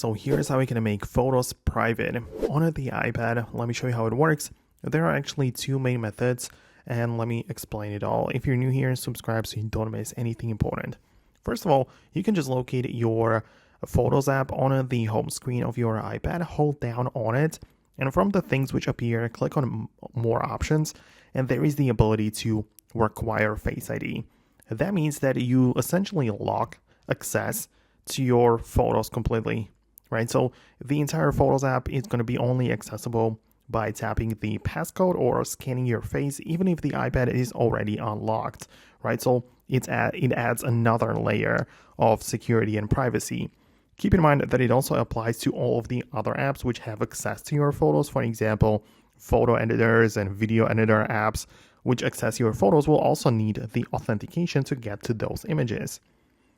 So here's how we can make photos private on the iPad. Let me show you how it works. There are actually two main methods, and let me explain it all. If you're new here, subscribe so you don't miss anything important. First of all, you can just locate your Photos app on the home screen of your iPad, hold down on it, and from the things which appear, click on more options, and there is the ability to require Face ID. That means that you essentially lock access to your photos completely, right? So the entire Photos app is going to be only accessible by tapping the passcode or scanning your face, even if the iPad is already unlocked, right? So it adds another layer of security and privacy. Keep in mind that it also applies to all of the other apps which have access to your photos. For example, photo editors and video editor apps which access your photos will also need the authentication to get to those images.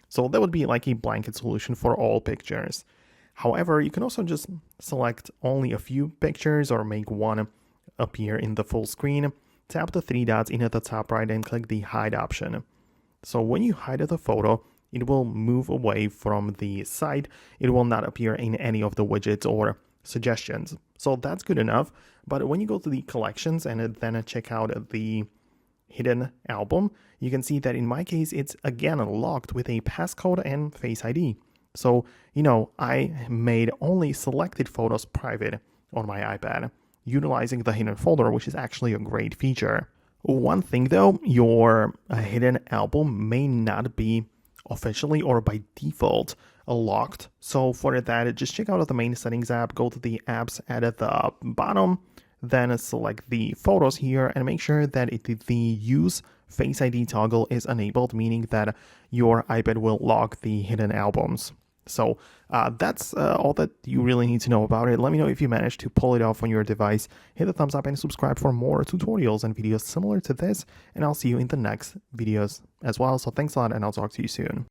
So that would be like a blanket solution for all pictures. However, you can also just select only a few pictures or make one appear in the full screen. Tap the three dots in at the top right and click the hide option. So when you hide the photo, it will move away from the site. It will not appear in any of the widgets or suggestions. So that's good enough. But when you go to the collections and then check out the hidden album, you can see that in my case, it's again locked with a passcode and Face ID. So, I made only selected photos private on my iPad, utilizing the hidden folder, which is actually a great feature. One thing though, your hidden album may not be officially or by default locked. So for that, just check out the main settings app, go to the apps at the bottom, then select the photos here and make sure that the use Face ID toggle is enabled, meaning that your iPad will lock the hidden albums. So that's all that you really need to know about it. Let me know if you managed to pull it off on your device. Hit the thumbs up and subscribe for more tutorials and videos similar to this. And I'll see you in the next videos as well. So thanks a lot and I'll talk to you soon.